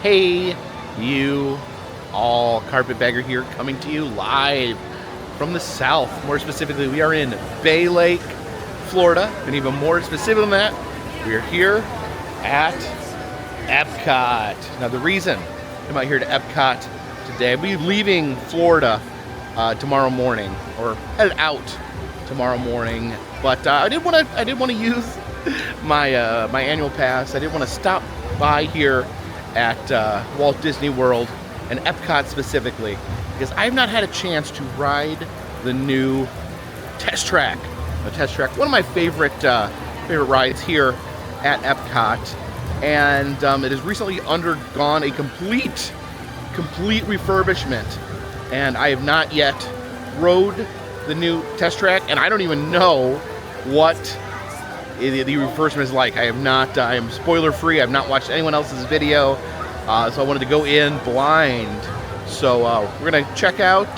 Hey, you all, Carpetbagger here, coming to you live from the south. More specifically, we are in Bay Lake, Florida, and even more specific than that, we are here at Epcot. Now, the reason I'm out here to Epcot today, I'll be leaving Florida tomorrow morning, or headed out tomorrow morning. But I did want to use my annual pass. I did want to stop by here at Walt Disney World and Epcot specifically, because I've not had a chance to ride the new Test Track. The Test Track, one of my favorite rides here at Epcot, and it has recently undergone a complete refurbishment, and I have not yet rode the new Test Track, and I don't even know what the refurbishment is like. I have not. I am spoiler free. I've not watched anyone else's video, so I wanted to go in blind. So we're gonna check out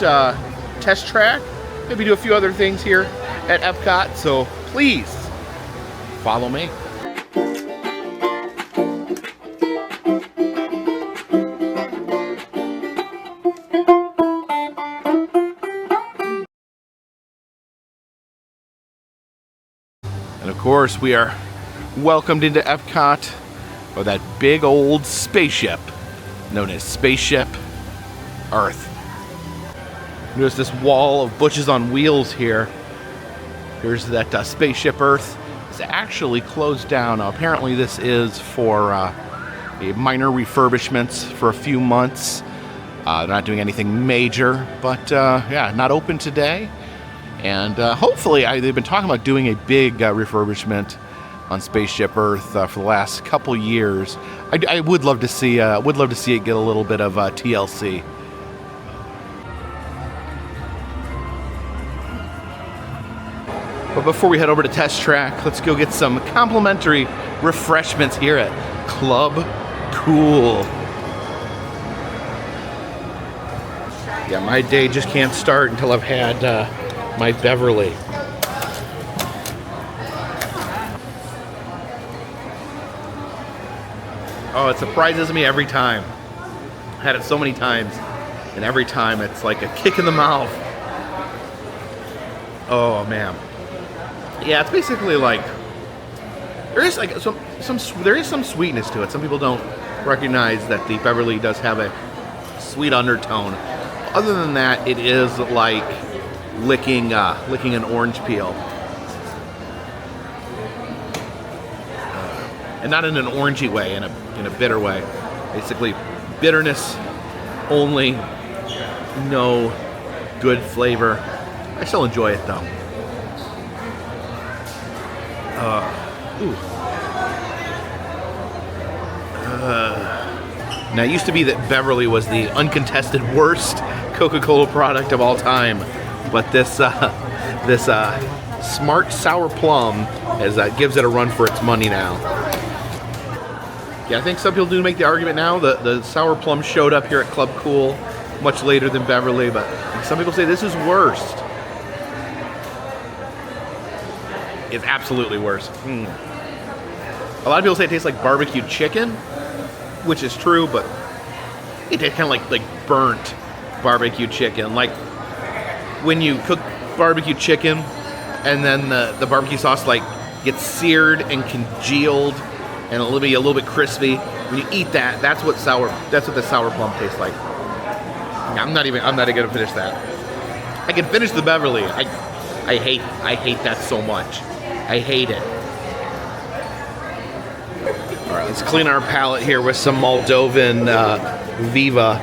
Test Track, maybe do a few other things here at Epcot. So please follow me. And of course, we are welcomed into Epcot by that big old spaceship known as Spaceship Earth. Notice this wall of bushes on wheels here. Here's that Spaceship Earth. It's actually closed down. Now, apparently this is for minor refurbishments for a few months. They're not doing anything major, but yeah, not open today. And hopefully, they've been talking about doing a big refurbishment on Spaceship Earth for the last couple years. I would love to see it get a little bit of TLC. But before we head over to Test Track, let's go get some complimentary refreshments here at Club Cool. Yeah, my day just can't start until I've had my Beverly. Oh, it surprises me every time. I've had it so many times, and every time it's like a kick in the mouth. Oh man. Yeah, it's basically like there is like some sweetness to it. Some people don't recognize that the Beverly does have a sweet undertone. Other than that, it is like licking an orange peel, and not in an orangey way, in a bitter way. Basically, bitterness only, no good flavor. I still enjoy it though. Now, it used to be that Beverly was the uncontested worst Coca-Cola product of all time. But this Smart Sour Plum gives it a run for its money now. Yeah, I think some people do make the argument now that the Sour Plum showed up here at Club Cool much later than Beverly, but some people say this is worst. It's absolutely worse. A lot of people say it tastes like barbecue chicken, which is true, but it tastes kind of like burnt barbecue chicken. Like when you cook barbecue chicken and then the barbecue sauce gets seared and congealed and it'll be a little bit crispy. When you eat that, that's what the sour plum tastes like. I'm not even gonna finish that. I can finish the Beverly. I hate that so much. I hate it. All right, let's clean our palate here with some Moldovan Viva.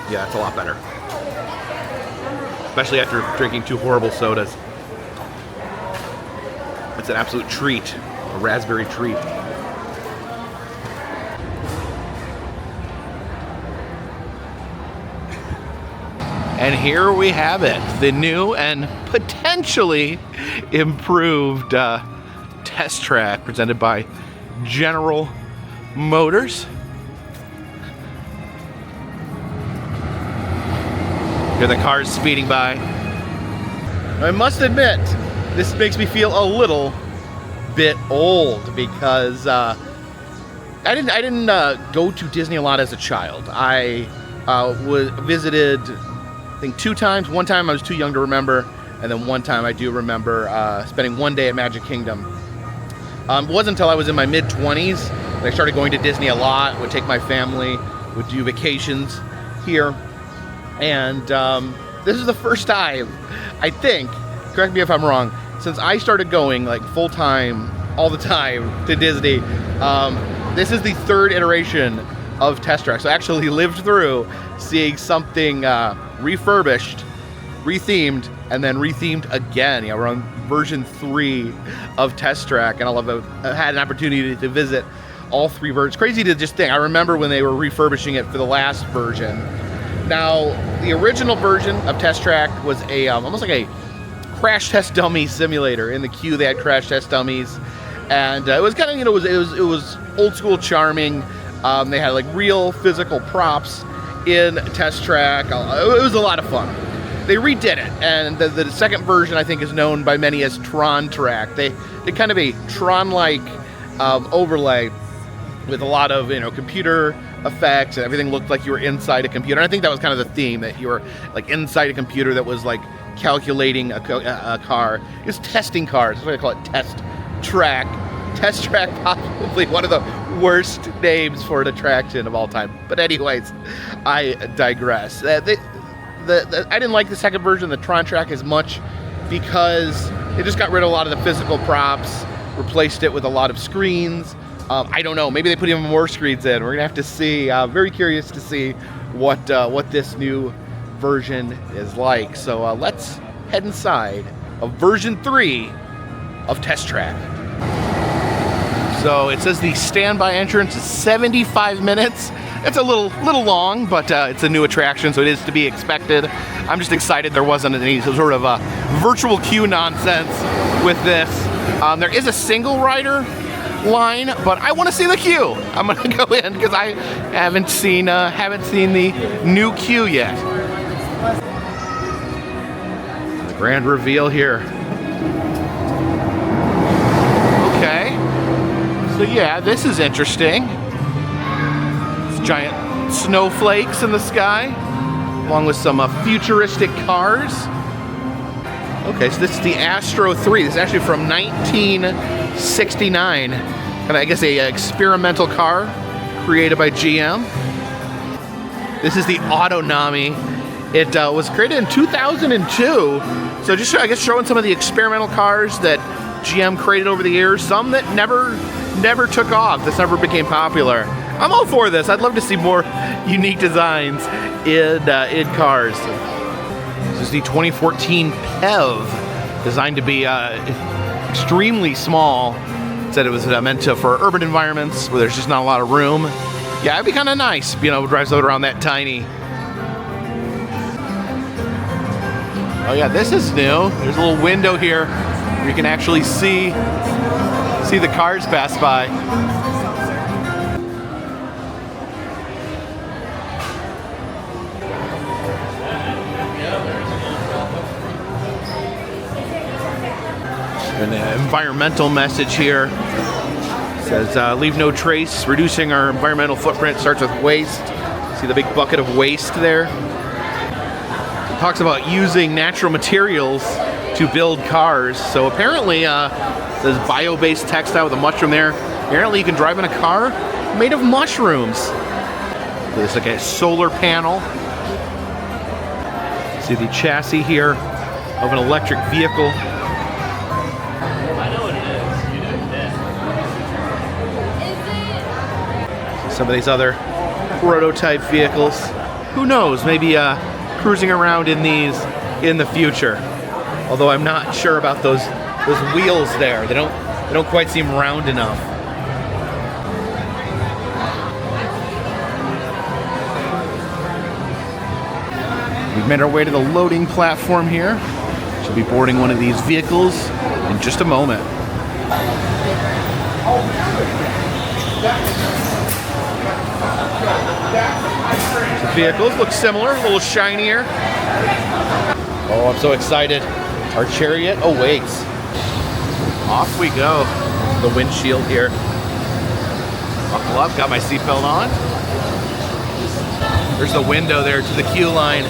Yeah, it's a lot better. Especially after drinking 2 horrible sodas. It's an absolute treat. A raspberry treat. And here we have it. The new and potentially improved Test Track presented by General Motors. Here the cars speeding by. I must admit, this makes me feel a little bit old because I didn't go to Disney a lot as a child. I visited, I think 2 times. One time I was too young to remember, and then one time I do remember spending one day at Magic Kingdom. It wasn't until I was in my mid-20s that I started going to Disney a lot. Would take my family, would do vacations here, and this is the first time, I think, correct me if I'm wrong, since I started going like full-time, all the time to Disney. This is the 3rd iteration of Test Track. So I actually lived through seeing something refurbished, rethemed, and then rethemed again. We're on version 3 of Test Track, and I had an opportunity to visit all 3 versions. Crazy to just think. I remember when they were refurbishing it for the last version. Now, the original version of Test Track was a almost like a crash test dummy simulator. In the queue, they had crash test dummies, and it was kind of, it was old school charming. They had like real physical props in Test Track. It was a lot of fun. They redid it, and the second version I think is known by many as Tron Track. They did kind of a Tron-like overlay with a lot of computer effects, and everything looked like you were inside a computer. And I think that was kind of the theme, that you were like inside a computer that was like calculating a car. It was testing cars. That's why they call it Test Track. Test Track, probably one of the worst names for an attraction of all time. But anyways, I digress. I didn't like the second version, the Tron Track, as much because they just got rid of a lot of the physical props, replaced it with a lot of screens. I don't know, maybe they put even more screens in. We're gonna have to see. Very curious to see what this new version is like. So let's head inside of version 3 of Test Track. So it says the standby entrance is 75 minutes. It's a little long, but it's a new attraction, so it is to be expected. I'm just excited there wasn't any sort of virtual queue nonsense with this. There is a single rider line, but I want to see the queue. I'm gonna go in because I haven't seen the new queue yet. The grand reveal here. Okay. So yeah, this is interesting. It's giant snowflakes in the sky, along with some futuristic cars. Okay, so this is the Astro 3. This is actually from 1969. And I guess a experimental car created by GM. This is the Autonami. It was created in 2002. So just, I guess, showing some of the experimental cars that GM created over the years. Some that never took off. This never became popular. I'm all for this. I'd love to see more unique designs in cars. This is the 2014 PEV, designed to be extremely small. It said it was meant for urban environments where there's just not a lot of room. Yeah, it'd be kind of nice, drive something around that tiny. Oh yeah, this is new. There's a little window here where you can actually see the cars pass by. An environmental message here. It says, leave no trace. Reducing our environmental footprint starts with waste. See the big bucket of waste there? It talks about using natural materials to build cars. So apparently, there's bio-based textile with a mushroom there. Apparently you can drive in a car made of mushrooms. There's like a solar panel. See the chassis here of an electric vehicle. Some of these other prototype vehicles. Who knows? Maybe cruising around in these in the future. Although I'm not sure about those wheels there. They don't quite seem round enough. We've made our way to the loading platform here. Should be boarding one of these vehicles in just a moment. The vehicles look similar, a little shinier. Oh, I'm so excited. Our chariot awaits. Off we go. the windshield here. Buckle up, got my seatbelt on. There's the window there to the queue line.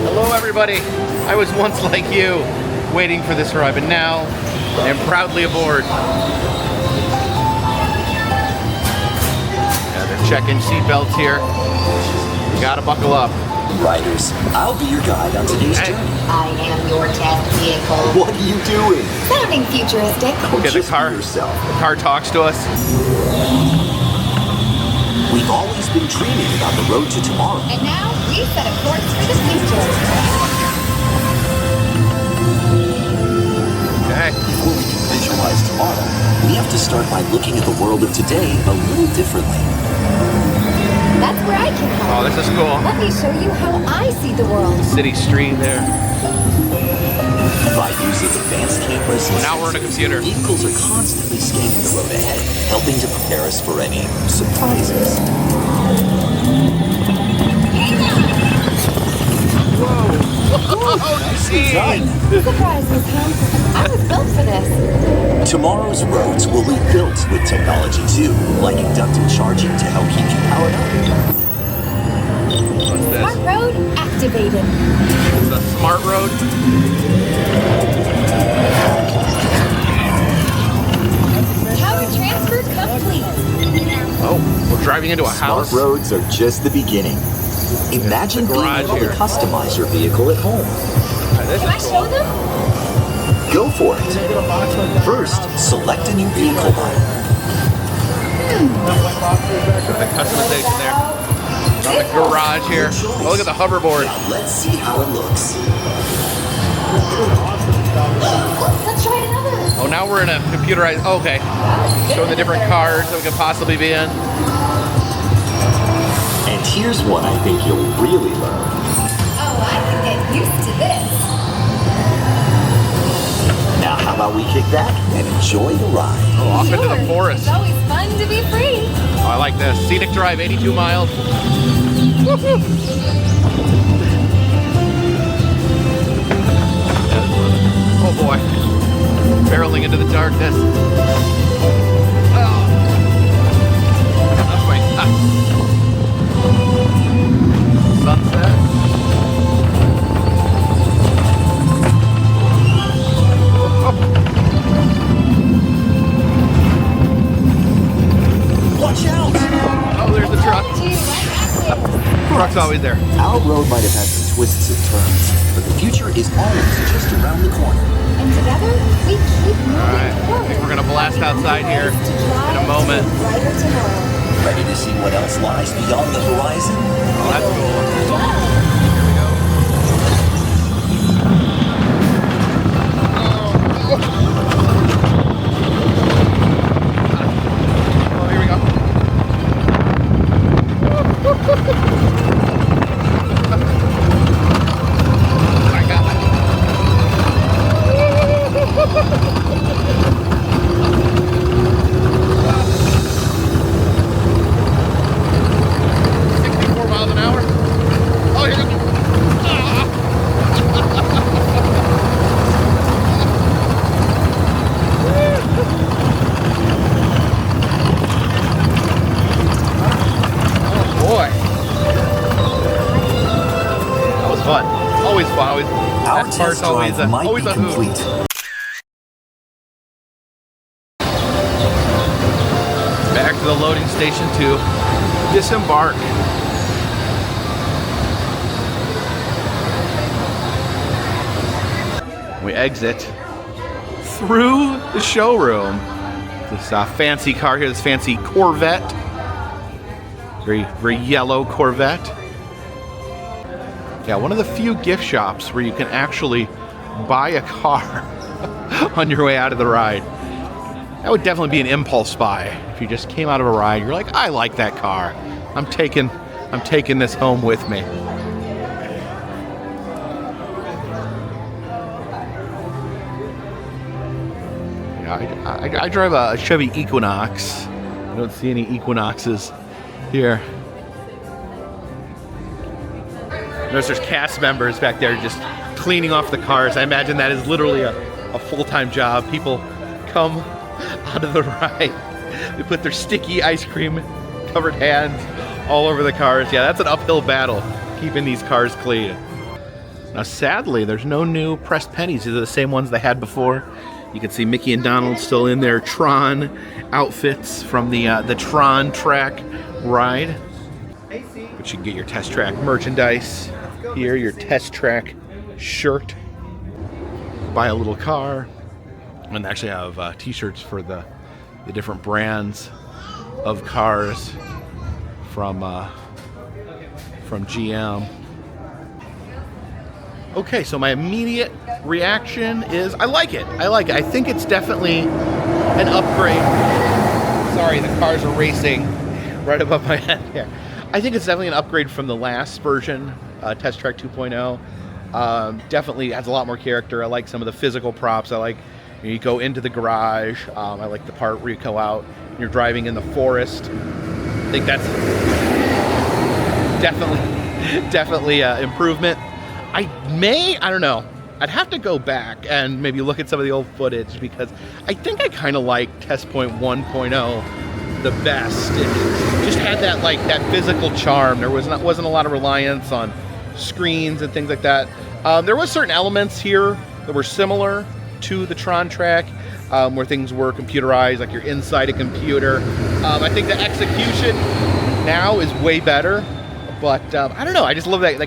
Hello everybody. I was once like you, waiting for this ride, but now I am proudly aboard. Yeah, they're checking seatbelts here. You gotta buckle up. Riders, I'll be your guide on today's journey. I am your test vehicle. What are you doing? Sounding futuristic. Okay, the Just be car yourself. talks to us. We've always been dreaming about the road to tomorrow. And now we set a course for the future. Okay. Before we can visualize tomorrow, we have to start by looking at the world of today a little differently. That's where I can help. Oh, this is cool. Let me show you how I see the world. City street there. By using advanced cameras and Now we're in a computer. vehicles are constantly scanning the road ahead, helping to prepare us for any surprises. Oh, you see? Surprises, huh? I was built for this. Tomorrow's roads will be built with technology too, like inductive charging to help keep you powered up. What's Smart this? road activated. It's a smart road. Power transfer complete. Oh, we're driving into a Smart house. roads are just the beginning. Imagine the being garage able here. to customize your vehicle at home. This Can I is show cool. them? Go for it. First, select a new vehicle model. The customization there. On the garage here. Oh, look at the hoverboard. Now let's see how it looks. Let's try another. Oh, now we're in a computerized. Oh, okay. Showing the different cars that we could possibly be in. And here's one I think you'll really love. Oh, I can get used to this. Now how about we kick back and enjoy the ride? Oh, off into the Sure. forest. It's always fun to be free. Oh, I like this. Scenic drive, 82 miles. Woohoo! Oh boy. Barreling into the darkness. Oh. Oh my God. Sunset. Watch out! Oh, there's the truck. Truck's always there. Our road might have had some twists and turns, but the future is always just around the corner. And together, we keep moving Alright, I forward. think we're gonna blast outside here in a moment. Brighter tomorrow. Ready to see what else lies beyond the horizon? Oh, that's cool. Oh, here we go. My God. Miles an hour. Oh, here we go. Oh boy. That was fun. Always fun. Always. Our That part's test always drive might always be a hoot. complete. Back to the loading station to disembark. We exit through the showroom. This fancy car here, this fancy Corvette. Very, very yellow Corvette. Yeah, one of the few gift shops where you can actually buy a car on your way out of the ride. That would definitely be an impulse buy. If you just came out of a ride, you're like, I like that car. I'm taking this home with me. Yeah, I drive a Chevy Equinox. I don't see any Equinoxes here. Notice there's cast members back there just cleaning off the cars. I imagine that is literally a full-time job. People come onto the ride. They put their sticky ice cream covered hands all over the cars. Yeah, that's an uphill battle, keeping these cars clean. Now, sadly, there's no new pressed pennies. These are the same ones they had before. You can see Mickey and Donald still in their Tron outfits from the Tron track ride. But you can get your test track merchandise here, your test track shirt. Buy a little car. And they actually have t-shirts for the different brands of cars from GM. Okay, so my immediate reaction is I like it. I think it's definitely an upgrade. Sorry, the cars are racing right above my head here. I think it's definitely an upgrade from the last version, Test Track 2.0. Definitely has a lot more character. I like some of the physical props. I like you go into the garage. I like the part where you go out and you're driving in the forest. I think that's definitely improvement. I don't know. I'd have to go back and maybe look at some of the old footage because I think I kind of like Test Point 1.0 the best. It just had that physical charm. There wasn't a lot of reliance on screens and things like that. There was certain elements here that were similar to the Tron track, where things were computerized, like you're inside a computer. I think the execution now is way better, but I don't know. I just love that.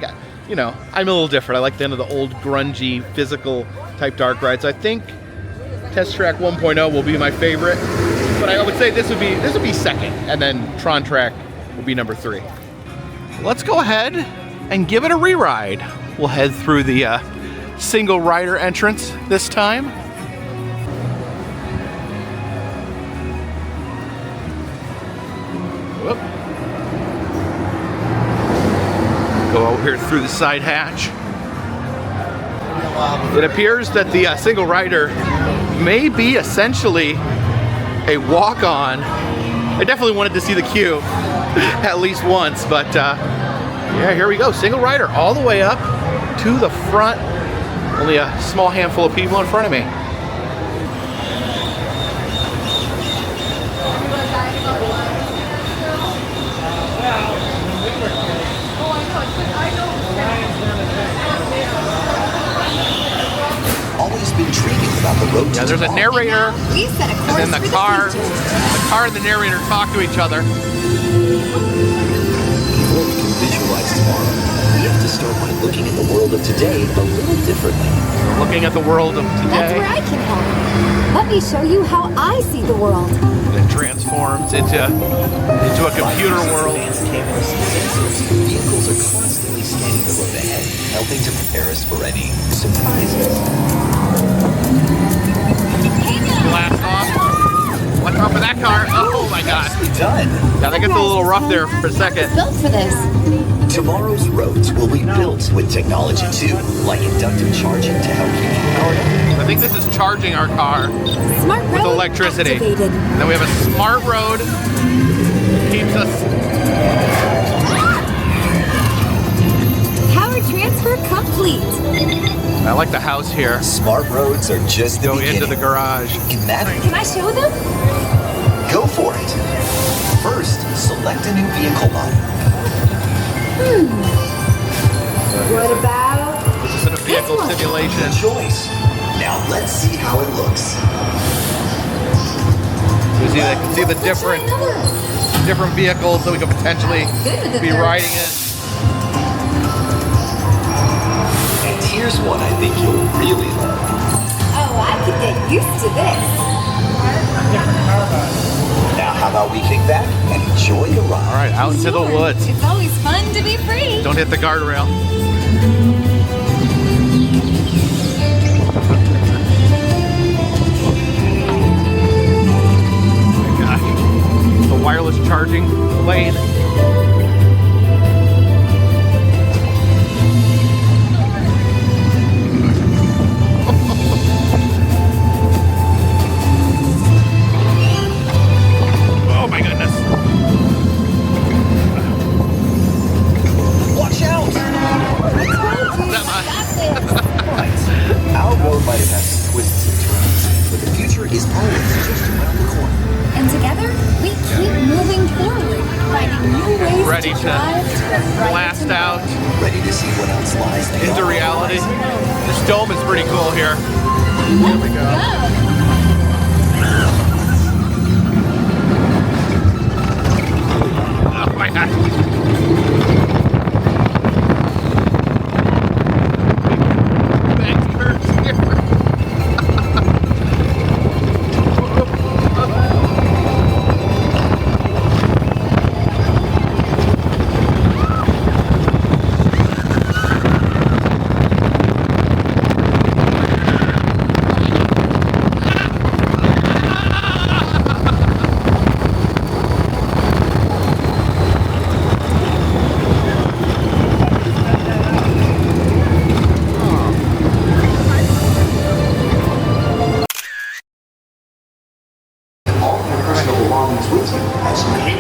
I'm a little different. I like the end of the old grungy physical type dark ride. So I think Test Track 1.0 will be my favorite, but I would say this would be second, and then Tron Track will be number 3. Let's go ahead and give it a re-ride. We'll head through the single rider entrance this time. Whoop. Go over here through the side hatch. It appears that the single rider may be essentially a walk-on. I definitely wanted to see the queue at least once, but yeah, here we go. Single rider all the way up to the front. Only a small handful of people in front of me. Always been dreaming about the road to Yeah, there's a narrator, We've set a and course then the for car future. and the narrator talk to each other. Before we can visualize tomorrow, we have to start by looking at the world of today a little differently. Looking at the world of That's today, where I can help. Let me show you how I see the world. it transforms into a computer world. Advanced cameras and sensors, vehicles are constantly scanning the road ahead, helping to prepare us for any surprises. Blast off. Watch out for that car. Oh my god. Nicely done. Yeah, that gets a little rough there for a second. Built for this. Tomorrow's roads will be built with technology too, like inductive charging to help keep you powered up. I think this is charging our car Smart road with electricity. activated. And then we have a smart road. Keeps us. Power transfer complete. I like the house here. Smart roads are just the Go beginning. into the garage. Imagine. Can I show them? Go for it. First, select a new vehicle model. What about This is a vehicle This one. simulation. Good choice. Now let's see how it looks. We see the different vehicles that we could potentially be riding in. And here's one I think you'll really love. Oh, I could get used to this. Now how about we kick back and enjoy the ride? All right, out into the woods. It's always fun to be free. Don't hit the guardrail. Oh my gosh. The wireless charging lane. Oh my goodness. Watch out! Got this. Right. Our road might have had some twists and turns, but the future is always just around the corner. And together, we keep moving forward, finding new ways Ready to to drive blast out Ready to see what else lies beyond. into reality. This dome is pretty cool here. Here we go. Oh my god. Big curves here.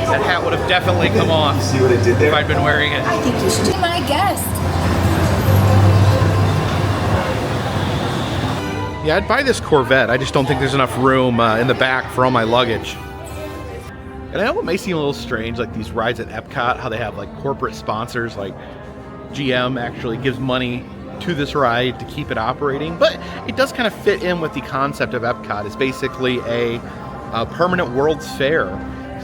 That hat would have definitely come off See what I did there? if I'd been wearing it. I think you should be my guest. Yeah, I'd buy this Corvette. I just don't think there's enough room in the back for all my luggage. And I know it may seem a little strange, like these rides at Epcot, how they have like corporate sponsors, like GM actually gives money to this ride to keep it operating, but it does kind of fit in with the concept of Epcot. It's basically a permanent World's Fair.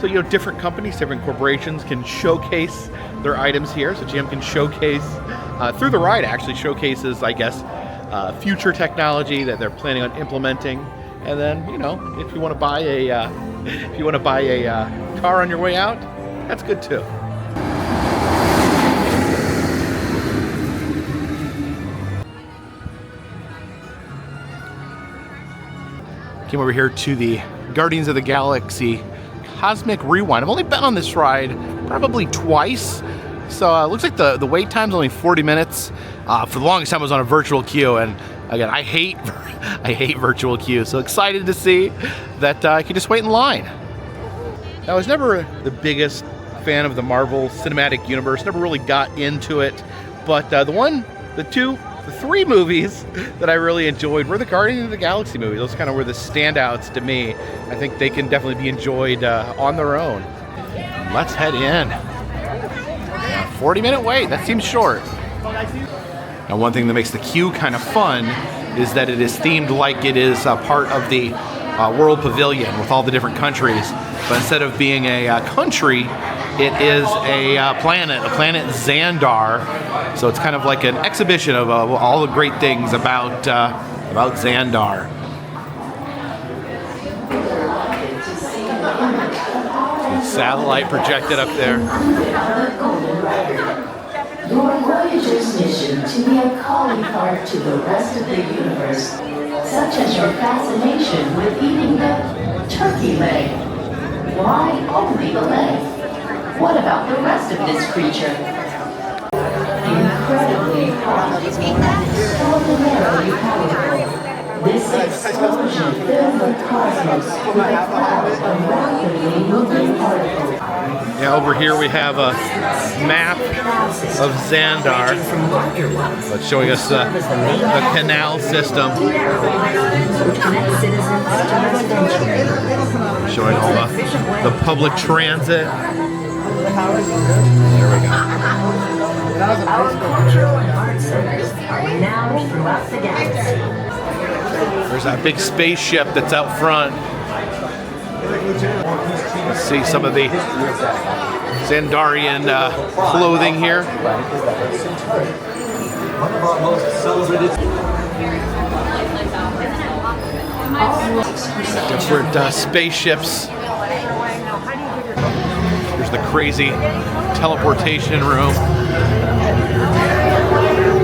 So, you know, different companies, different corporations can showcase their items here. So GM can showcase, through the ride actually showcases, I guess, future technology that they're planning on implementing. And then, you know, if you want to buy a car on your way out, that's good too. Came over here to the Guardians of the Galaxy Cosmic Rewind. I've only been on this ride probably twice. So it looks like the wait time's only 40 minutes. For the longest time I was on a virtual queue, and again, I hate virtual queues. So excited to see that I can just wait in line. Now, I was never the biggest fan of the Marvel Cinematic Universe, never really got into it, but the three movies that I really enjoyed were the Guardians of the Galaxy movies. Those kind of were the standouts to me. I think they can definitely be enjoyed on their own. Let's head in. 40-minute wait, that seems short. Now, one thing that makes the queue kind of fun is that it is themed like it is a part of the World Pavilion with all the different countries. But instead of being a country, it is a planet Xandar. So it's kind of like an exhibition of all the great things about Xandar. Satellite projected up there. Your Voyager's mission to be a calling card to the rest of the universe, such as your fascination with eating the turkey leg. Why only the leg? What about the rest of this creature? Incredibly hot, extraordinarily powerful. This explosion fills the cosmos with a cloud of rapidly moving particles. Yeah, over here we have a map of Xandar. It's showing us the canal system. Showing all the public transit. There we go. Our cultural and art centers are renowned throughout the galaxy. There's that big spaceship that's out front. Let's see some of the Xandarian clothing here. Different spaceships. There's the crazy teleportation room.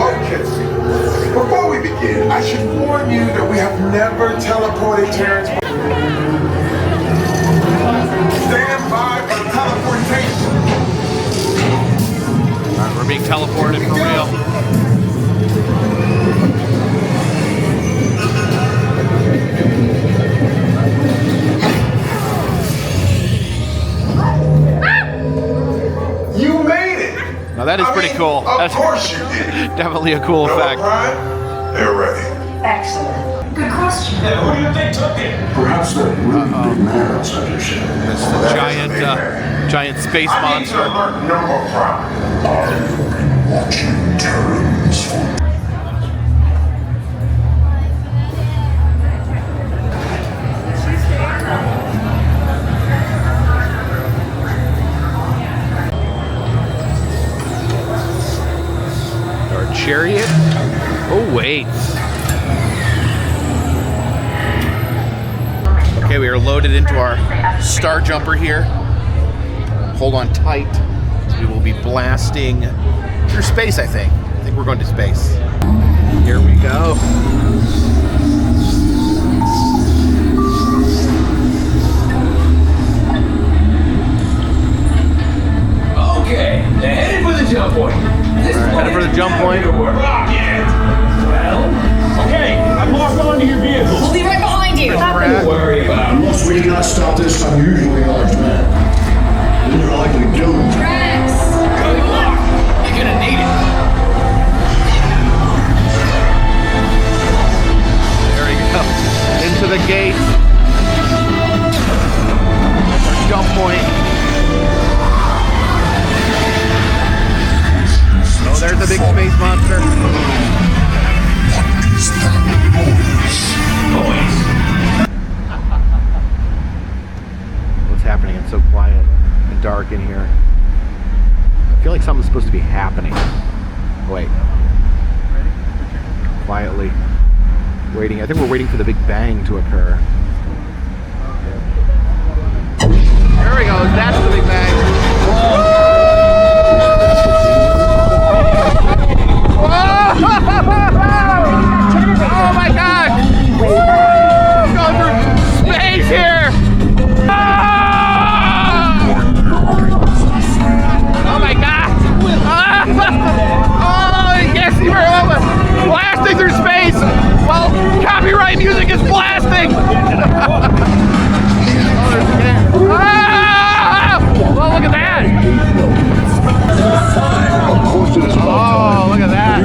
Okay. Before we begin, I should warn you that we have never teleported Terrence. Stand by for teleportation. Alright, we're being teleported for real. You made it. Now that is pretty cool. That's Of course you did. definitely a cool effect. They're ready. Excellent. Good question. Who do you think took it? Perhaps that really big man outside your ship. It's the giant space monster. Nemo Friends. I've been watching Terrans for Our chariot. Oh wait. Okay, we are loaded into our Star Jumper here. Hold on tight. We will be blasting through space, I think. I think we're going to space. Here we go. Okay, they're headed for the jump point. Headed for the jump point. Rocket! Well, okay, I'm locked onto your vehicle. We'll be right behind you. Don't worry about it. Unless we cannot stop this unusually large man, then you're likely doomed. Rex! Good luck. You're gonna need it. There we go. Into the gate. Our jump point. Oh, there's the big space monster. What's happening? It's so quiet and dark in here. I feel like something's supposed to be happening. Wait. Quietly. Waiting. I think we're waiting for the Big Bang to occur. There we go. That's the Big Bang. Oh my God! I'm going through space here! Oh my God! Oh, yes, you were blasting through space while copyright music is blasting! Oh, look at that! Oh, look at that!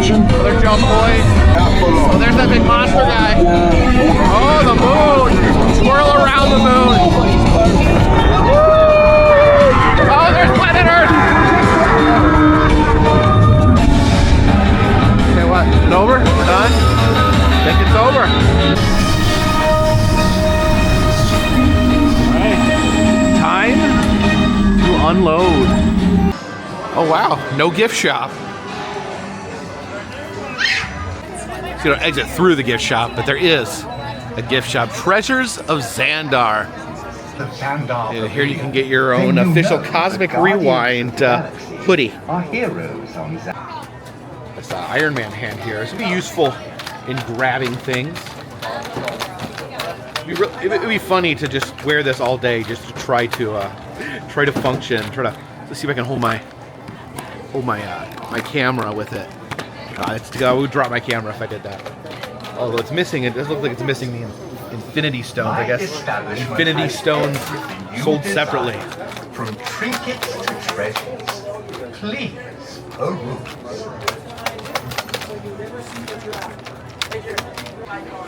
Another jump point. Oh, there's that big monster guy. Oh, the moon! Swirl around the moon. Oh, there's planet Earth. Okay, what? Is it over? We're done? I think it's over. Alright. Time to unload. Oh wow, no gift shop. So you don't exit through the gift shop, but there is a gift shop. Treasures of Xandar. And here you can get your own official Cosmic Rewind hoodie. Our heroes on Xandar. This Iron Man hand here. This would be useful in grabbing things. It would be funny to just wear this all day, just to try to function. Try to see if I can hold my camera with it. I would drop my camera if I did that. Although it's missing, it does look like it's missing the Infinity Stones. I guess Infinity Stones sold separately. From trinkets to treasures, please,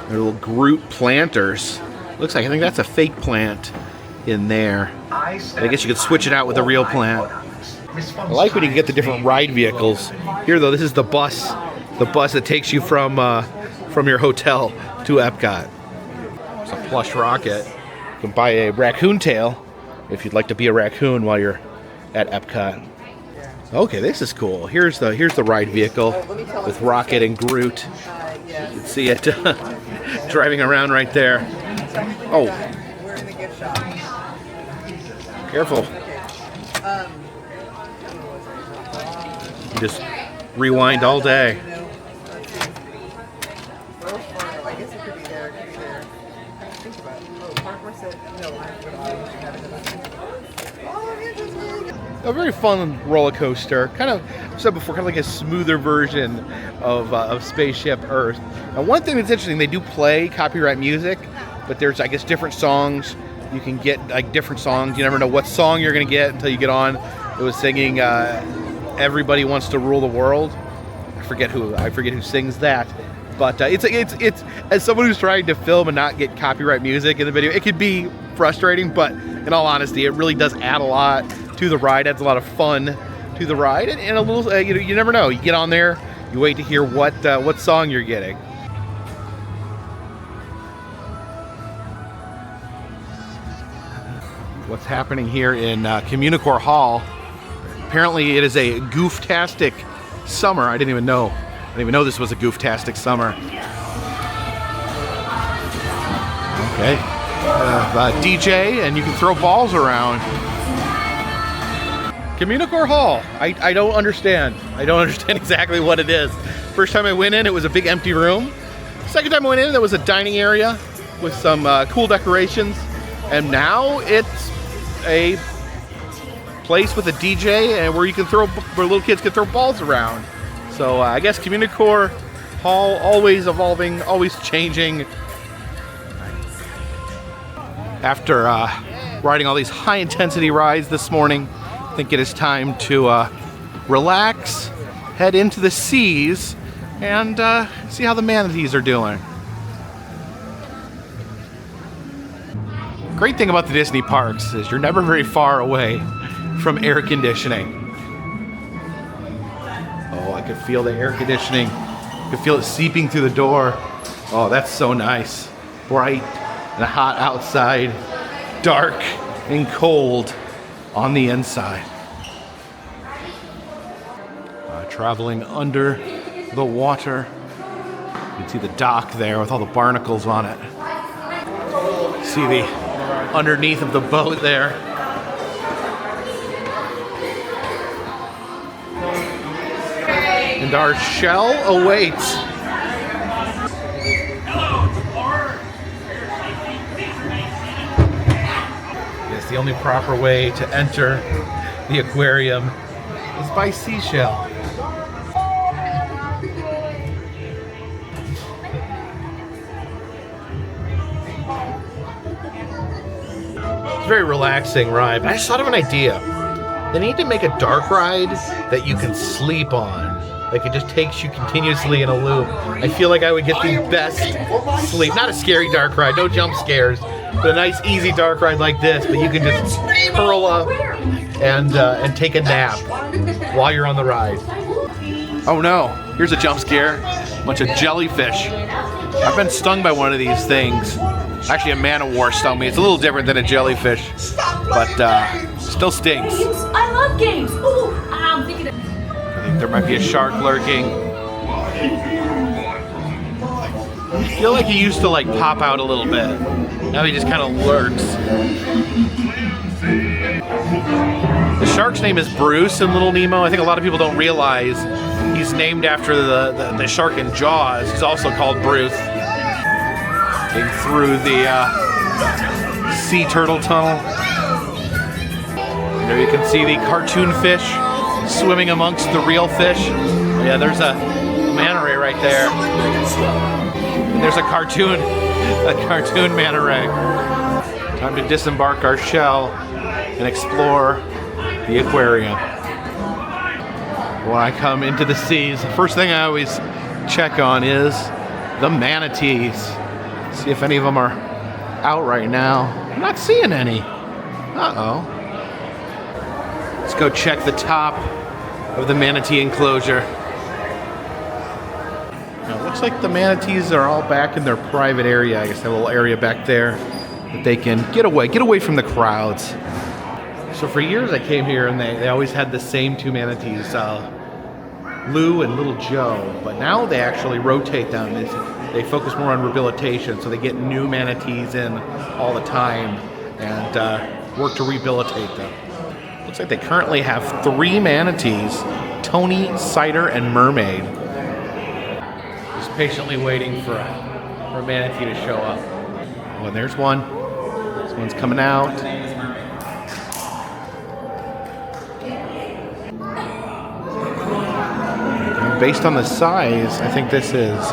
They're little Groot planters. I think that's a fake plant in there. I guess you could switch it out with a real plant. I like when you get the different ride vehicles. Here though, this is the bus that takes you from your hotel to Epcot. It's a plush rocket. You can buy a raccoon tail if you'd like to be a raccoon while you're at Epcot. Okay, this is cool. Here's the ride vehicle with Rocket and Groot. You can see it driving around right there. Oh, careful. You just rewind all day. A very fun roller coaster. Kind of, I've said before, kind of like a smoother version of Spaceship Earth. And one thing that's interesting, they do play copyright music, but there's, I guess, different songs. You can get like different songs. You never know what song you're gonna get until you get on. It was singing "Everybody Wants to Rule the World." I forget who sings that, But it's as someone who's trying to film and not get copyright music in the video, it could be frustrating, but in all honesty, it really does add a lot to the ride. Adds a lot of fun to the ride, and a little you never know. You get on there, you wait to hear what song you're getting. What's happening here in Communicore Hall? Apparently, it is a goof-tastic summer. I didn't even know this was a goof-tastic summer. Okay, DJ, and you can throw balls around. Communicore Hall. I don't understand. I don't understand exactly what it is. First time I went in, it was a big empty room. Second time I went in, there was a dining area with some cool decorations. And now it's a place with a DJ and where little kids can throw balls around. So I guess Communicore Hall, always evolving, always changing. After riding all these high intensity rides this morning, I think it is time to relax, head into the seas, and see how the manatees are doing. Great thing about the Disney parks is you're never very far away from air conditioning. Oh, I could feel the air conditioning. I could feel it seeping through the door. Oh, that's so nice. Bright and hot outside, dark and cold on the inside. Traveling under the water. You can see the dock there with all the barnacles on it. See the underneath of the boat there. And our shell awaits. Yes, the only proper way to enter the aquarium is by seashell. It's a very relaxing ride, but I just thought of an idea. They need to make a dark ride that you can sleep on. Like it just takes you continuously in a loop. I feel like I would get the best sleep. Not a scary dark ride, no jump scares, but a nice easy dark ride like this, but you can just curl up and take a nap while you're on the ride. Oh no, here's a jump scare. A bunch of jellyfish. I've been stung by one of these things. Actually, a man-o-war stung me. It's a little different than a jellyfish, but still stings. I love games. Ooh, I'm thinking of... I think there might be a shark lurking. I feel like he used to like pop out a little bit. Now he just kind of lurks. The shark's name is Bruce in Little Nemo. I think a lot of people don't realize he's named after the shark in Jaws. He's also called Bruce. Through the sea turtle tunnel. There you can see the cartoon fish swimming amongst the real fish. Yeah, there's a manta ray right there. And there's a cartoon manta ray. Time to disembark our shell and explore the aquarium. When I come into the seas, the first thing I always check on is the manatees. See if any of them are out right now. I'm not seeing any. Uh-oh. Let's go check the top of the manatee enclosure. Now, it looks like the manatees are all back in their private area. I guess they have a little area back there that they can get away from the crowds. So for years I came here and they always had the same two manatees, Lou and Little Joe, but now they actually rotate them. They focus more on rehabilitation, so they get new manatees in all the time and work to rehabilitate them. Looks like they currently have 3 manatees, Tony, Cider, and Mermaid. Just patiently waiting for a manatee to show up. Oh, and there's one. This one's coming out. Based on the size, I think this is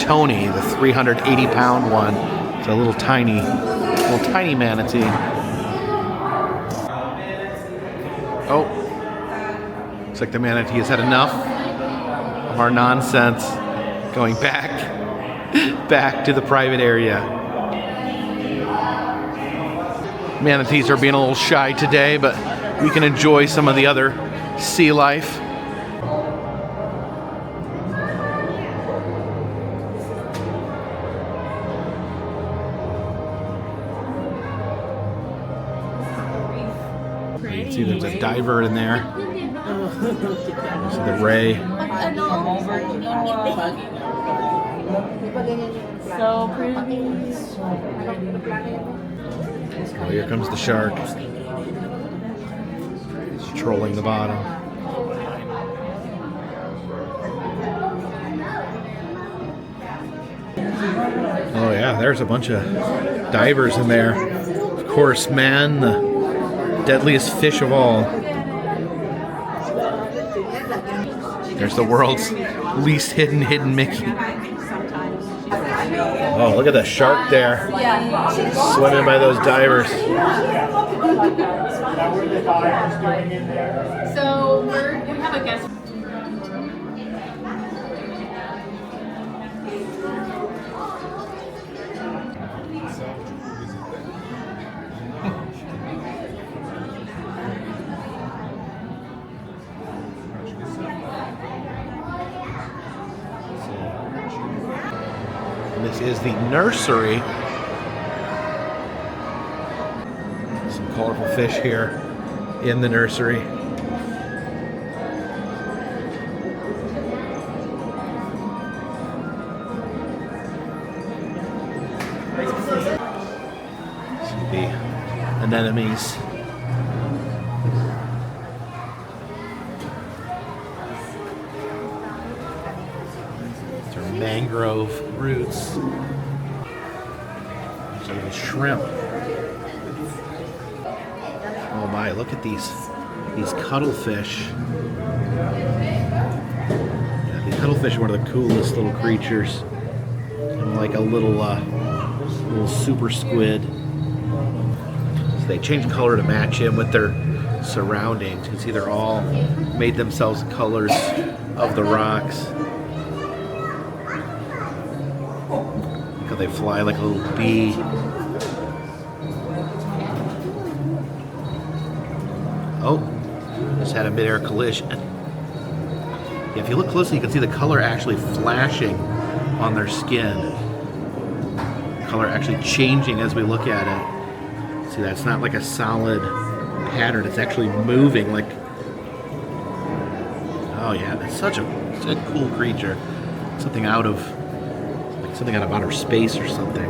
Tony, the 380-pound one. It's a little tiny manatee. Oh, looks like the manatee has had enough of our nonsense. Going back to the private area. Manatees are being a little shy today, but we can enjoy some of the other sea life. You can see there's a diver in there. See the ray. So pretty. Oh, here comes the shark. It's trolling the bottom. Oh yeah, there's a bunch of divers in there. Of course, man, the deadliest fish of all. There's the world's least hidden Mickey. Oh, look at the shark there. Swimming by those divers. So we have a guest. This is the nursery. Some colorful fish here in the nursery. See the anemones. Mangrove roots. So the shrimp. Oh my, look at these cuttlefish. Yeah, the cuttlefish are one of the coolest little creatures. And like a little super squid. So they change color to match in with their surroundings. You can see they're all made themselves colors of the rocks. They fly like a little bee. Oh, just had a mid-air collision. Yeah, if you look closely, you can see the color actually flashing on their skin. Color actually changing as we look at it. See, that's not like a solid pattern. It's actually moving like... Oh yeah, it's such a cool creature. Something out of outer space or something.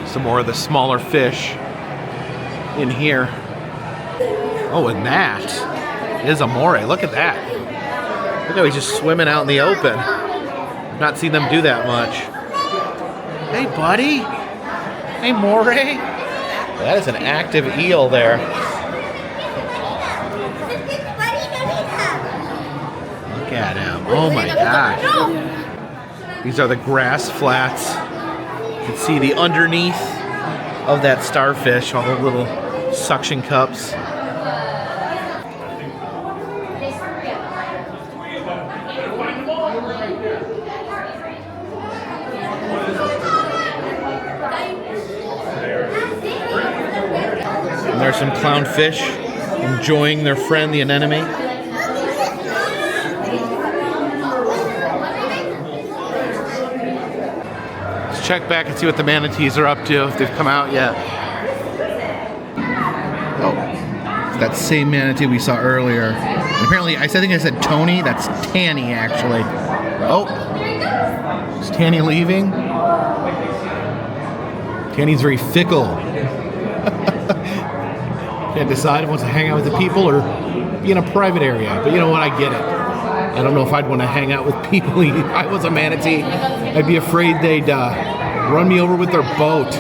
Some more of the smaller fish in here. Oh, and that is a moray. Look at that. Look how he's just swimming out in the open. I've not seen them do that much. Hey, buddy. Hey, moray. That is an active eel there. Look at him. Oh my gosh. These are the grass flats. You can see the underneath of that starfish, all the little suction cups. There's some clownfish enjoying their friend, the anemone. Let's check back and see what the manatees are up to, if they've come out yet. Oh, it's that same manatee we saw earlier. And apparently, I think I said Tony. That's Tanny, actually. Oh, is Tanny leaving? Tanny's very fickle. Can't decide if he wants to hang out with the people or be in a private area. But you know what? I get it. I don't know if I'd want to hang out with people. If I was a manatee, I'd be afraid they'd run me over with their boat.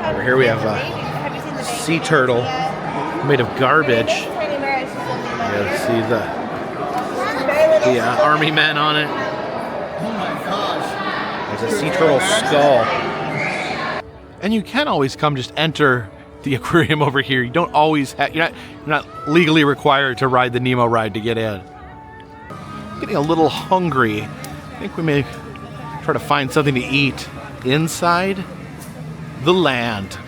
Over here we have a sea turtle made of garbage. You see the army men on it. There's a sea turtle skull. And you can always come just enter the aquarium over here. You don't always have, you're not legally required to ride the Nemo ride to get in. Getting a little hungry. I think we may try to find something to eat inside the land.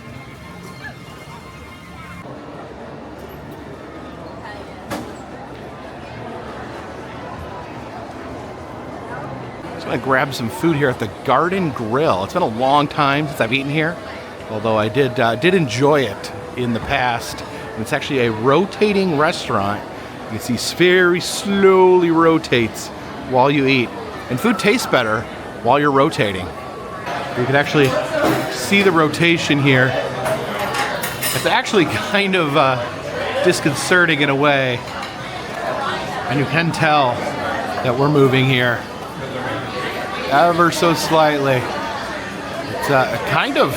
Just gonna grab some food here at the Garden Grill. It's been a long time since I've eaten here, although I did enjoy it in the past. And it's actually a rotating restaurant. You can see very slowly rotates while you eat. And food tastes better while you're rotating. You can actually see the rotation here. It's actually kind of disconcerting in a way. And you can tell that we're moving here ever so slightly. It's kind of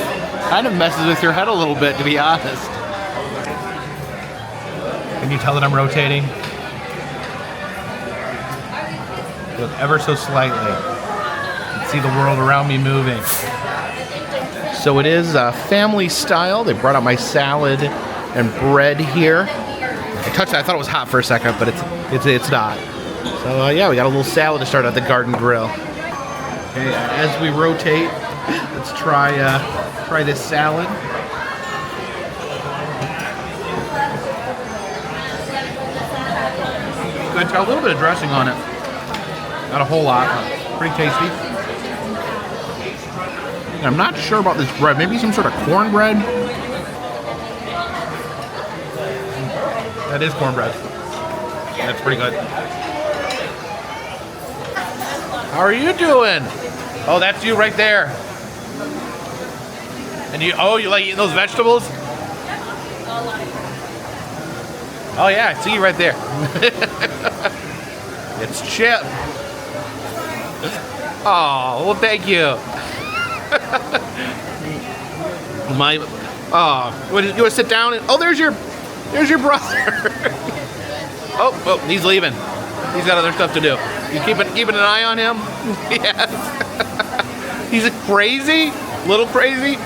messes with your head a little bit, to be honest. Can you tell that I'm rotating? Look, ever so slightly. You can see the world around me moving. So it is family style. They brought out my salad and bread here. I touched it. I thought it was hot for a second, but it's not. So yeah, we got a little salad to start at the Garden Grill. Okay, as we rotate, let's try this salad. Good. It's got a little bit of dressing on it. Not a whole lot, but pretty tasty. And I'm not sure about this bread. Maybe some sort of cornbread. That is cornbread. That's pretty good. How are you doing? Oh, that's you right there. And you like eating those vegetables? Oh yeah, I see you right there. It's Chip. Oh, well, thank you. You want to sit down? There's your brother. oh, he's leaving. He's got other stuff to do. You keeping an eye on him? Yes. He's crazy, little crazy.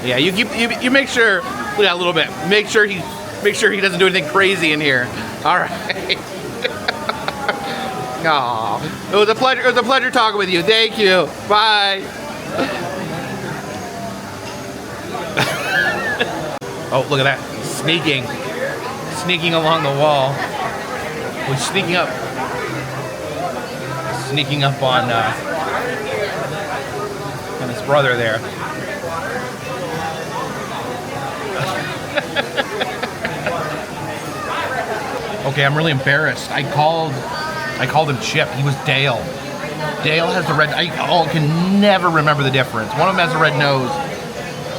Yeah, you make sure. Yeah, a little bit. Make sure he doesn't do anything crazy in here. All right. Aw, it was a pleasure. It was a pleasure talking with you. Thank you. Bye. Oh, look at that. Sneaking along the wall. He's sneaking up on his brother there. Okay, I'm really embarrassed. I called him Chip. He was Dale. Dale has the red. I can never remember the difference. One of them has a red nose.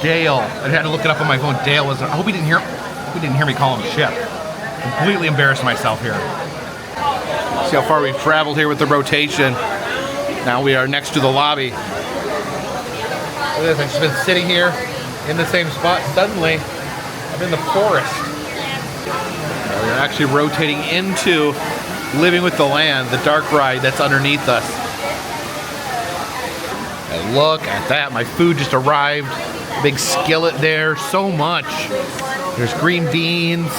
Dale. I had to look it up on my phone. Dale was. I hope he didn't hear me call him Chip. Completely embarrassed myself here. See how far we've traveled here with the rotation. Now we are next to the lobby. Look at this. I've just been sitting here in the same spot. Suddenly, I'm in the forest. We're actually rotating into Living with the Land, the dark ride that's underneath us. And look at that. My food just arrived. Big skillet there. So much. There's green beans.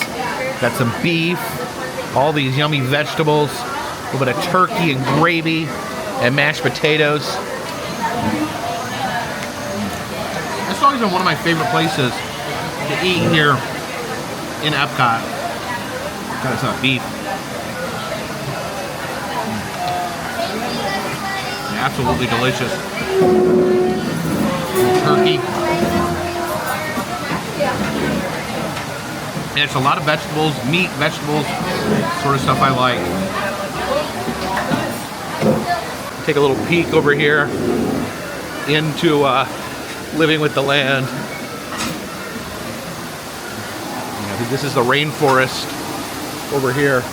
Got some beef. All these yummy vegetables. A little bit of turkey and gravy and mashed potatoes. That's always been one of my favorite places to eat here in Epcot. Got some beef. Absolutely delicious. Turkey. And it's a lot of vegetables, meat, vegetables, sort of stuff I like. Take a little peek over here into Living with the Land. I think this is the rainforest over here.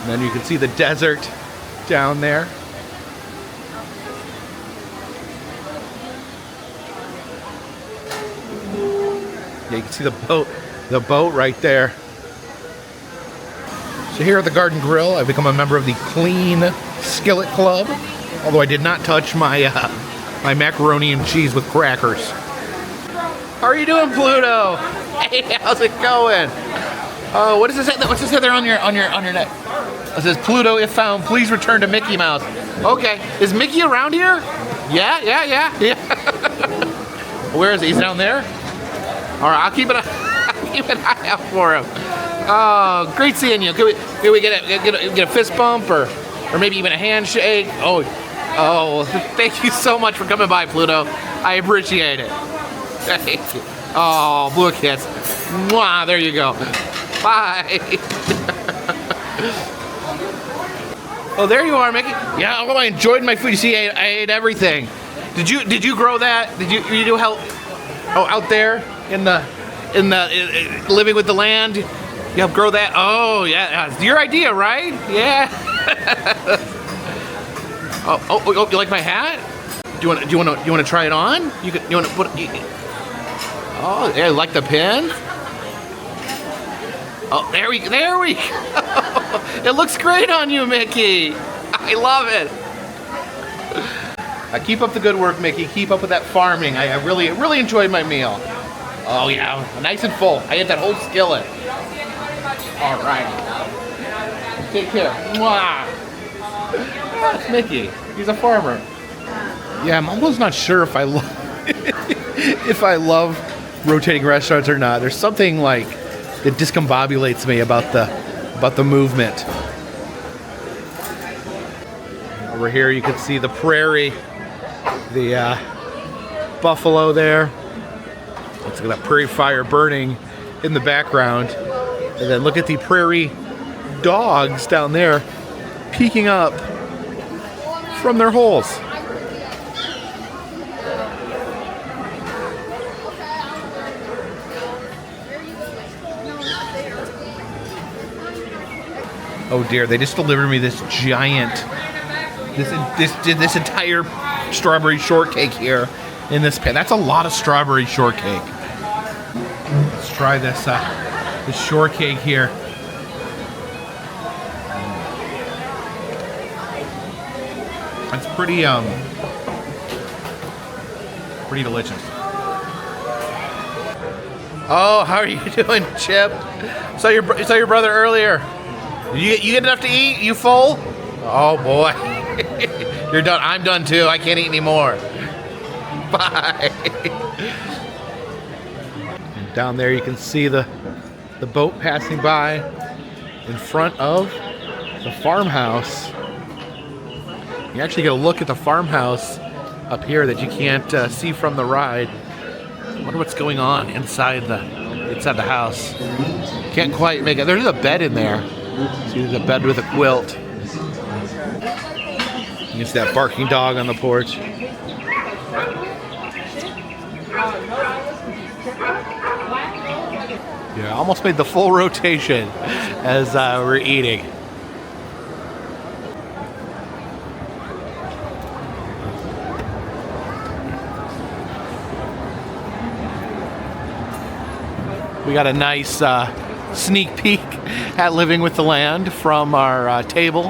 And then you can see the desert down there. Yeah, you can see the boat right there. So here at the Garden Grill, I've become a member of the Clean Skillet Club. Although I did not touch my my macaroni and cheese with crackers. How are you doing, Pluto? Hey, how's it going? Oh, what does it say? What's it say there on your neck? It says, Pluto, if found, please return to Mickey Mouse. Okay, is Mickey around here? Yeah. Where is he? He's down there? All right, I'll keep an eye out for him. Oh, great seeing you. Can we get a fist bump or maybe even a handshake? Oh, thank you so much for coming by, Pluto. I appreciate it. Thank you. Oh, blue kiss. Mwah, there you go. Bye. Oh, there you are, Mickey. Yeah, well, I enjoyed my food. You see, I ate everything. Did you grow that? Did you do help? Oh, out there in the living with the land. You help grow that. Oh, yeah, it's your idea, right? Yeah. oh, you like my hat? Do you want to try it on? You want to put. Oh, yeah, like the pin? Oh, there we go. It looks great on you, Mickey. I love it. Keep up the good work, Mickey. Keep up with that farming. I really enjoyed my meal. Oh yeah, nice and full. I ate that whole skillet. All right. Take care. Mwah. That's Mickey. He's a farmer. Yeah, I'm almost not sure if I love rotating restaurants or not. There's something like that discombobulates me about the movement. Over here you can see the prairie, the buffalo there. Let's look at that prairie fire burning in the background. And then look at the prairie dogs down there peeking up from their holes. Oh dear, they just delivered me this giant, this entire strawberry shortcake here in this pan. That's a lot of strawberry shortcake. Let's try this shortcake here. It's pretty delicious. Oh, how are you doing, Chip? Saw your brother earlier. You get enough to eat? You full? Oh boy. You're done. I'm done too. I can't eat anymore. Bye. And down there you can see the boat passing by in front of the farmhouse. You actually get a look at the farmhouse up here that you can't see from the ride. I wonder what's going on inside the house. Can't quite make it. There's a bed in there. See, there's a bed with a quilt. You see that barking dog on the porch. Yeah, almost made the full rotation as we're eating. We got a nice sneak peek at Living with the Land from our table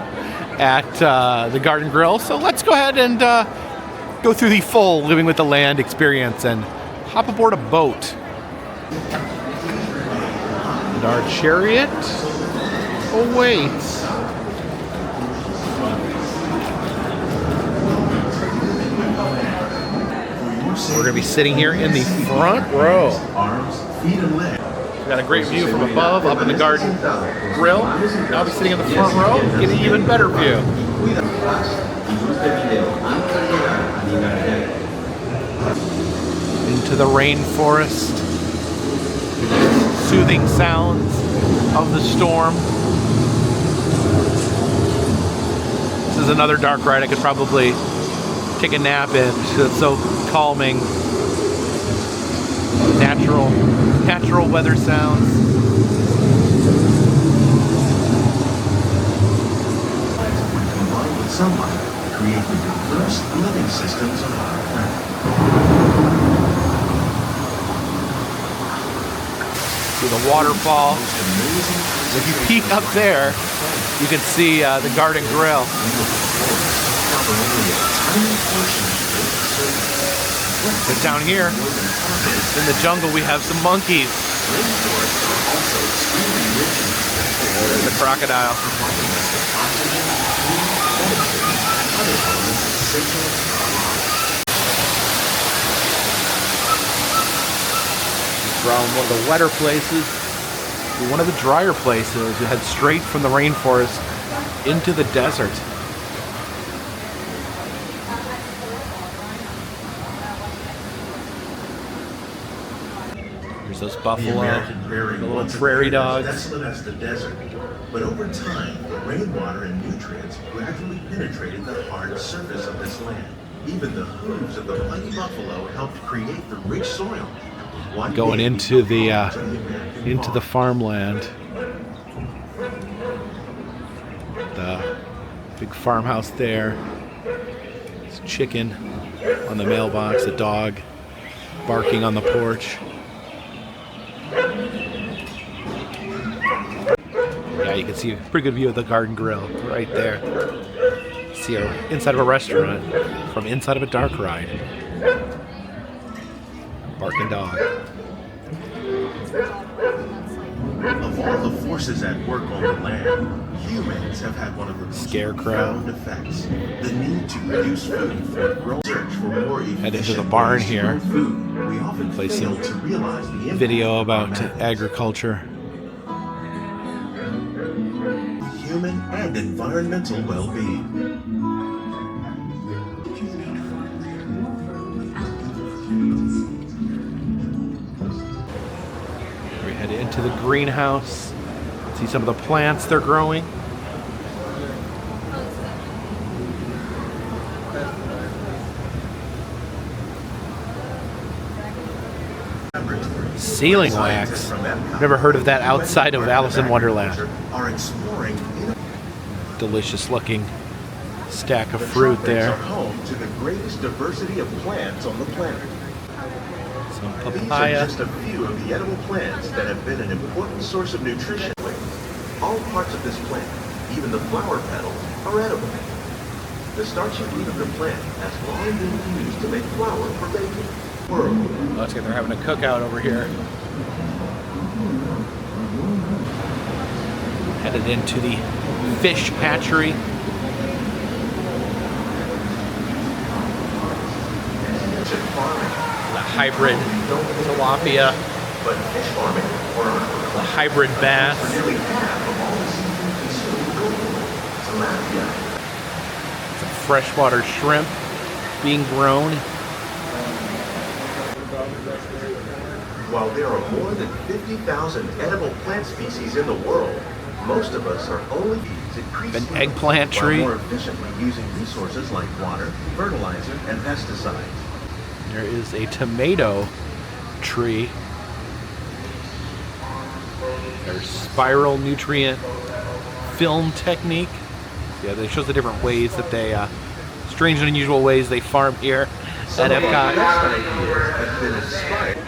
at the Garden Grill. So let's go ahead and go through the full Living with the Land experience and hop aboard a boat. And our chariot awaits. We're going to be sitting here in the front row. We've got a great view from above up in the Garden Grill. Now I'll be sitting in the front row, get an even better view. Into the rainforest. Soothing sounds of the storm. This is another dark ride I could probably take a nap in. It's so calming. Natural weather sounds. When combined with sunlight, create the diverse living systems of our planet. See the waterfall. If you peek up there, you can see the Garden Grill. Tiny portions of But down here, in the jungle, we have some monkeys. There's a crocodile. From one of the wetter places to one of the drier places. You head straight from the rainforest into the desert. There's those buffalo, the little prairie dogs. Desolate as the desert, but over time, rainwater and nutrients gradually penetrated the hard surface of this land. Even the hooves of the mighty buffalo helped create the rich soil. Going into the farmland. The big farmhouse there. There's a chicken on the mailbox, a dog barking on the porch. Yeah, you can see a pretty good view of the Garden Grill right there. See her inside of a restaurant from inside of a dark ride. Barking dog. Of all the forces at work on the land, humans have had one of the most profound effects. The need to reduce food for growth, search for more efficient Head into the barn ways to here. grow food. We often Play fail some to realize the impact video of about our methods. agriculture. Human and environmental well-being. We head into the greenhouse. See some of the plants they're growing. Sealing wax. Never heard of that outside of Alice in Wonderland. Are exploring Delicious looking stack of the fruit tropics there. are home to the greatest diversity of plants on the planet. Some These are papaya. just a few of the edible plants that have been an important source of nutrition. All parts of this plant, even the flower petals, are edible. The starchy root of the plant has long been used to make flour for baking. Let's get, they're having a cookout over here. Headed into the fish hatchery. The hybrid tilapia. But fish farming, or The hybrid bass. nearly half of all the seafood consumed globally, tilapia. Some freshwater shrimp being grown. While there are more than 50,000 edible plant species in the world, most of us are only to increase An yield eggplant while tree. more efficiently using resources like water, fertilizer, and pesticides. There is a tomato tree. There's spiral nutrient film technique. Yeah, it shows the different ways that they, strange and unusual ways they farm here at Some of our best Epcot. ideas have been inspired.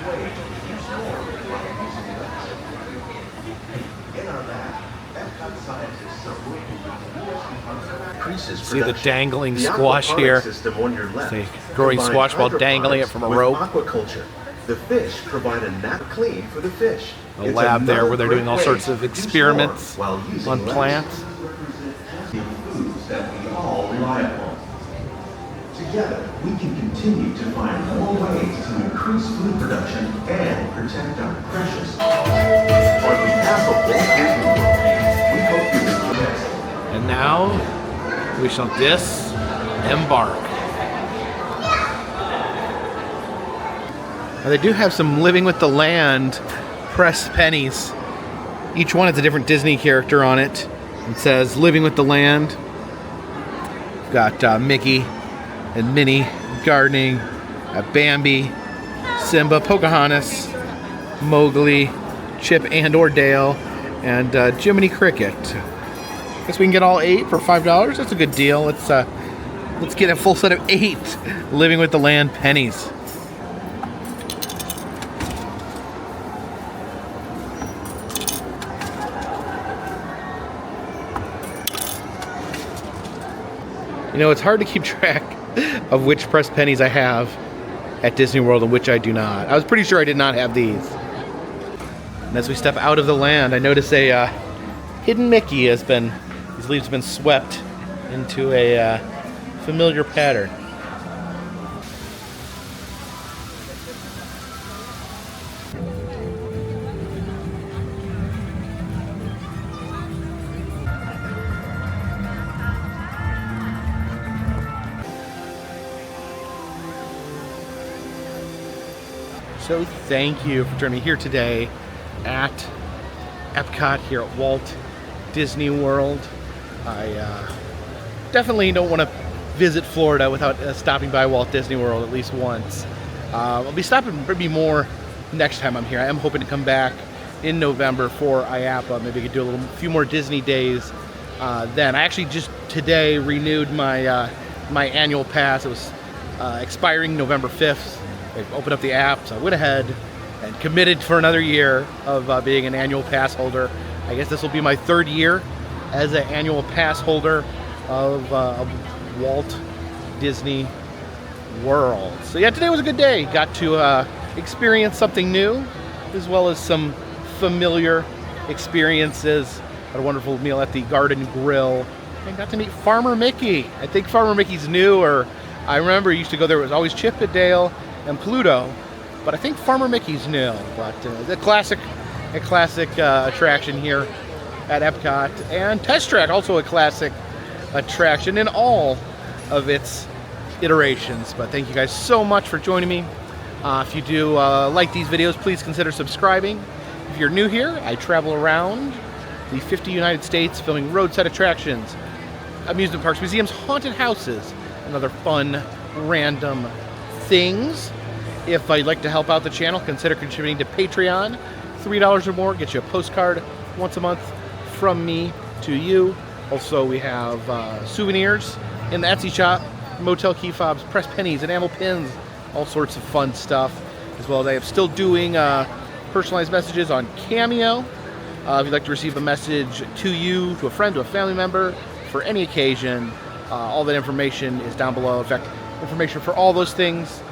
In our lab, Epcot scientists are working with increases See the production. dangling The squash aquaponics here. system on your left See, growing combines squash while dangling it hydroponics from a with rope. Aquaculture. The fish provide a nap clean for the fish. A It's lab there another where they're doing great all way sorts to of reduce experiments harm while using on less. plants. The foods that we all rely upon. Together, we can continue to find more ways to increase food production and protect our precious. On behalf of Walt Disney World, we hope you enjoy this. And now we shall disembark. Now they do have some Living with the Land pressed pennies. Each one has a different Disney character on it. It says Living with the Land. We've got Mickey and Minnie gardening, Bambi, Simba, Pocahontas, Mowgli, Chip and or Dale, and Jiminy Cricket. Guess we can get all 8 for $5. That's a good deal. Let's get a full set of 8 Living with the Land pennies. You know, it's hard to keep track of which pressed pennies I have. at Disney World and which I do not. I was pretty sure I did not have these. And as we step out of the land, I notice a hidden Mickey his leaves have been swept into a familiar pattern. So thank you for joining me here today at Epcot here at Walt Disney World. I definitely don't want to visit Florida without stopping by Walt Disney World at least once. I'll be stopping maybe more next time I'm here. I am hoping to come back in November for IAPA. Maybe I could do a few more Disney days then. I actually just today renewed my my annual pass. It was expiring November 5th. I opened up the app, so I went ahead and committed for another year of being an annual pass holder. I guess this will be my third year as an annual pass holder of Walt Disney World. So yeah, today was a good day. Got to experience something new, as well as some familiar experiences. Had a wonderful meal at the Garden Grill, and got to meet Farmer Mickey. I think Farmer Mickey's new, or I remember I used to go there. It was always Chip and Dale and Pluto, but I think Farmer Mickey's new. But the classic attraction here at Epcot, and Test Track, also a classic attraction in all of its iterations. But thank you guys so much for joining me. If you do like these videos, please consider subscribing. If you're new here, I travel around the 50 United States filming roadside attractions, amusement parks, museums, haunted houses, and other fun, random things. If you'd like to help out the channel, consider contributing to Patreon. $3 or more gets you a postcard once a month from me to you. Also, we have souvenirs in the Etsy shop, motel key fobs, pressed pennies, enamel pins, all sorts of fun stuff. As well as I am still doing personalized messages on Cameo. If you'd like to receive a message to you, to a friend, to a family member, for any occasion, all that information is down below. In fact, information for all those things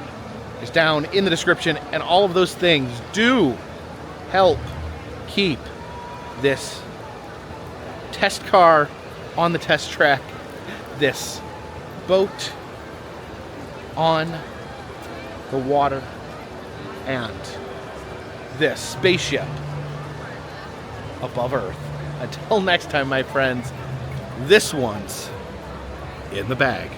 is down in the description, and all of those things do help keep this test car on the test track, this boat on the water, and this spaceship above Earth. Until next time, my friends, this one's in the bag.